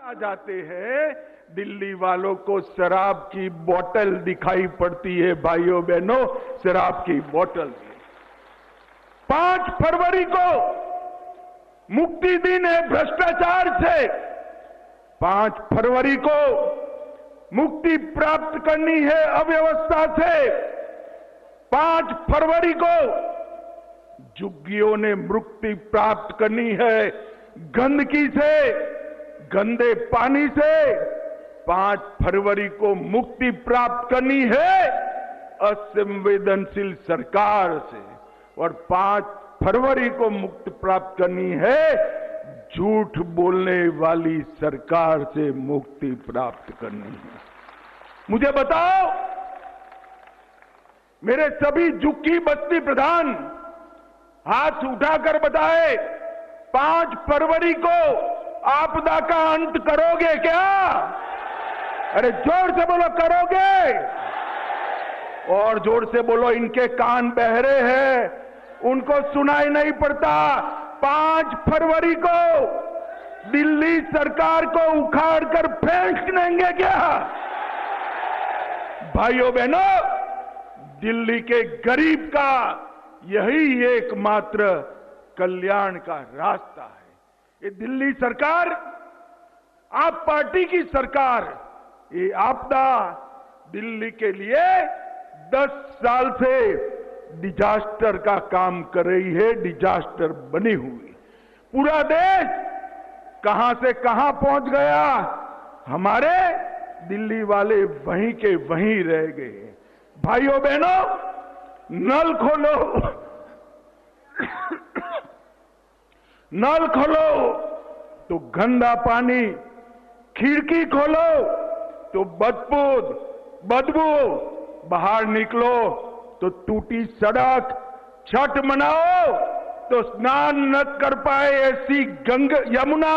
आ जाते हैं, दिल्ली वालों को शराब की बोतल दिखाई पड़ती है। भाइयों बहनों, शराब की बोतल। 5 फरवरी को मुक्ति दिन है भ्रष्टाचार से। 5 फरवरी को मुक्ति प्राप्त करनी है अव्यवस्था से। 5 फरवरी को झुग्गियों ने मुक्ति प्राप्त करनी है गंदगी से, गंदे पानी से। 5 फरवरी को मुक्ति प्राप्त करनी है असंवेदनशील सरकार से, और 5 फरवरी को मुक्ति प्राप्त करनी है झूठ बोलने वाली सरकार से मुक्ति प्राप्त करनी है। मुझे बताओ, मेरे सभी झुग्गी बस्ती प्रधान हाथ उठाकर बताए, 5 फरवरी को आपदा का अंत करोगे क्या? अरे जोर से बोलो, करोगे? और जोर से बोलो, इनके कान बहरे हैं, उनको सुनाई नहीं पड़ता। 5 फरवरी को दिल्ली सरकार को उखाड़ कर फेंक देंगे क्या? भाइयों बहनों, दिल्ली के गरीब का यही एकमात्र कल्याण का रास्ता है। ये दिल्ली सरकार, आप पार्टी की सरकार, ये आपदा दिल्ली के लिए 10 साल से डिजास्टर का काम कर रही है, डिजास्टर बनी हुई। पूरा देश कहां से कहां पहुंच गया, हमारे दिल्ली वाले वहीं के वहीं रह गए। भाइयों बहनों, नल खोलो, नल खोलो तो गंदा पानी, खिड़की खोलो तो बदबू, बाहर निकलो तो टूटी सड़क, छठ मनाओ तो स्नान न कर पाए ऐसी यमुना,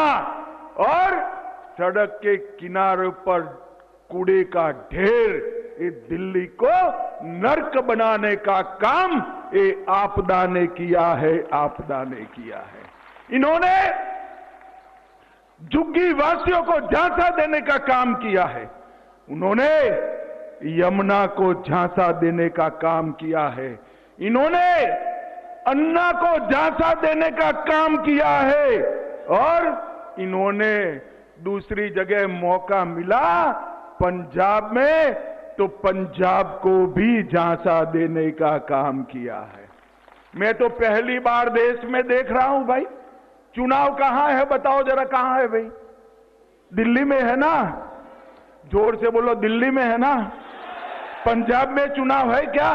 और सड़क के किनारे पर कूड़े का ढेर। ये दिल्ली को नर्क बनाने का काम ये आपदा ने किया है, आपदा ने किया है। इन्होंने झुग्गी वासियों को झांसा देने का काम किया है, उन्होंने यमुना को झांसा देने का काम किया है, इन्होंने अन्ना को झांसा देने का काम किया है, और इन्होंने दूसरी जगह मौका मिला पंजाब में तो पंजाब को भी झांसा देने का काम किया है। मैं तो पहली बार देश में देख रहा हूं भाई, चुनाव कहां है बताओ जरा, कहां है भाई? दिल्ली में है ना? जोर से बोलो, दिल्ली में है ना? पंजाब में चुनाव है क्या?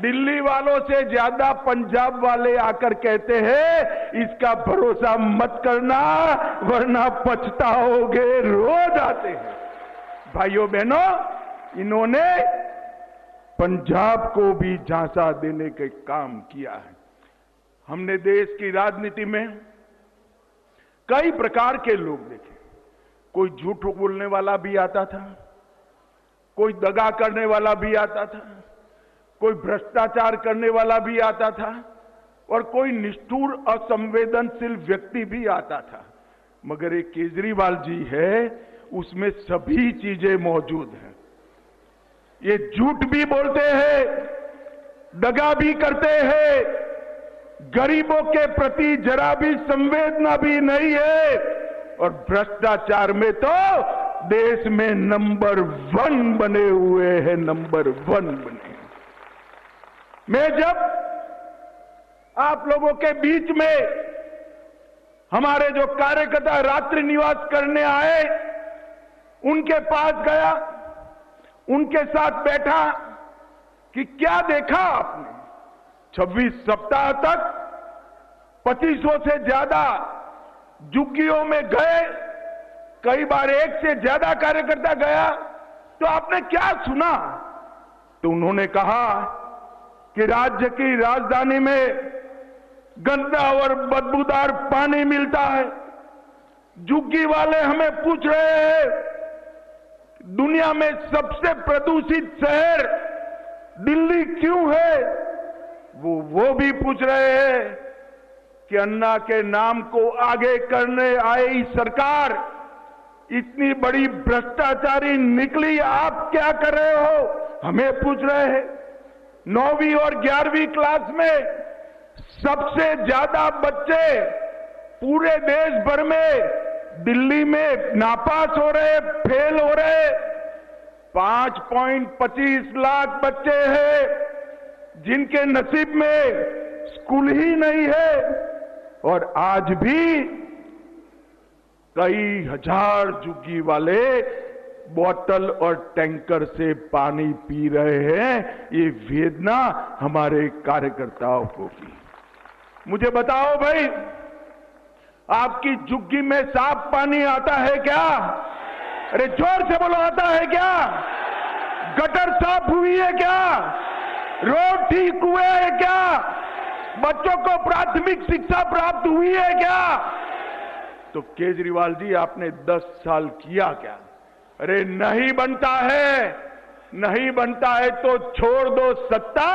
दिल्ली वालों से ज्यादा पंजाब वाले आकर कहते हैं इसका भरोसा मत करना वरना पछताओगे, रोज आते हैं। भाइयों बहनों, इन्होंने पंजाब को भी झांसा देने के काम किया है। हमने देश की राजनीति में कई प्रकार के लोग देखे। कोई झूठ बोलने वाला भी आता था, कोई दगा करने वाला भी आता था, कोई भ्रष्टाचार करने वाला भी आता था, और कोई निष्ठुर असंवेदनशील व्यक्ति भी आता था। मगर ये केजरीवाल जी है, उसमें सभी चीजें मौजूद हैं। ये झूठ भी बोलते हैं, दगा भी करते हैं, गरीबों के प्रति जरा भी संवेदना भी नहीं है, और भ्रष्टाचार में तो देश में नंबर 1 बने हुए हैं, नंबर 1 बने। मैं जब आप लोगों के बीच में हमारे जो कार्यकर्ता रात्रि निवास करने आए, उनके पास गया, उनके साथ बैठा कि क्या देखा आपने? 26 सप्ताह तक 2500 से ज्यादा झुग्गियों में गए, कई बार 1 से ज्यादा कार्यकर्ता गया, तो आपने क्या सुना? तो उन्होंने कहा कि राज्य की राजधानी में गंदा और बदबूदार पानी मिलता है। झुग्गी वाले हमें पूछ रहे हैं दुनिया में सबसे प्रदूषित शहर दिल्ली क्यों है? वो भी पूछ रहे हैं कि अन्ना के नाम को आगे करने आई सरकार इतनी बड़ी भ्रष्टाचारी निकली, आप क्या कर रहे हो, हमें पूछ रहे हैं। 9वीं और 11वीं क्लास में सबसे ज्यादा बच्चे पूरे देश भर में दिल्ली में नापास हो रहे, फेल हो रहे। 5.25 लाख बच्चे हैं जिनके नसीब में स्कूल ही नहीं है, और आज भी कई हजार झुग्गी वाले बोतल और टैंकर से पानी पी रहे हैं। ये वेदना हमारे कार्यकर्ताओं को भी। मुझे बताओ भाई, आपकी झुग्गी में साफ पानी आता है क्या? अरे जोर से बोलो, आता है क्या? गटर साफ हुई है क्या? रोड ठीक हुए हैं क्या? बच्चों को प्राथमिक शिक्षा प्राप्त हुई है क्या? तो केजरीवाल जी, आपने 10 साल किया क्या? अरे नहीं बनता है, नहीं बनता है तो छोड़ दो सत्ता,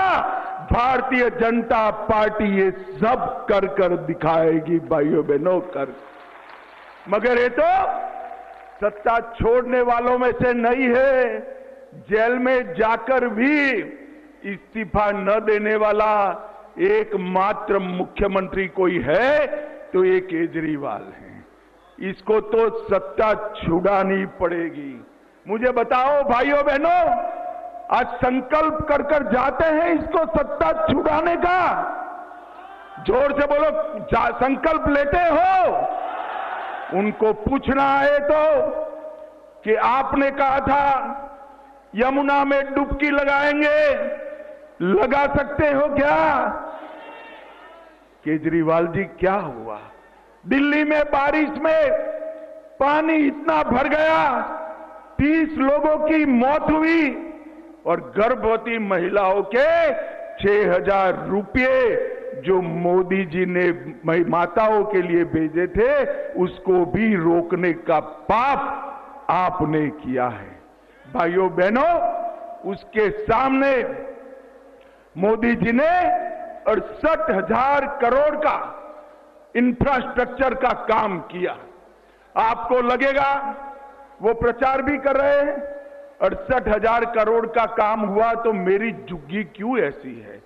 भारतीय जनता पार्टी ये सब कर कर दिखाएगी भाइयों बहनों, कर। मगर ये तो सत्ता छोड़ने वालों में से नहीं है। जेल में जाकर भी इस्तीफा न देने वाला एकमात्र मुख्यमंत्री कोई है तो ये केजरीवाल है। इसको तो सत्ता छुड़ानी पड़ेगी। मुझे बताओ भाइयों बहनों, आज संकल्प कर कर जाते हैं इसको सत्ता छुड़ाने का? जोर से बोलो, संकल्प लेते हो? उनको पूछना है तो कि आपने कहा था यमुना में डुबकी लगाएंगे, लगा सकते हो क्या? केजरीवाल जी, क्या हुआ? दिल्ली में बारिश में पानी इतना भर गया, 30 लोगों की मौत हुई, और गर्भवती महिलाओं के 6,000 रुपये जो मोदी जी ने माताओं के लिए भेजे थे, उसको भी रोकने का पाप आपने किया है। भाइयों बहनों, उसके सामने मोदी जी ने 68,000 करोड़ का इंफ्रास्ट्रक्चर का काम किया। आपको लगेगा वो प्रचार भी कर रहे हैं 68,000 करोड़ का काम हुआ तो मेरी झुग्गी क्यों ऐसी है?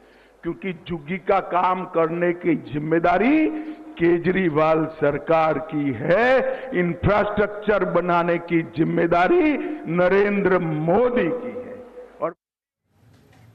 क्योंकि झुग्गी का काम करने की जिम्मेदारी केजरीवाल सरकार की है, इंफ्रास्ट्रक्चर बनाने की जिम्मेदारी नरेंद्र मोदी की।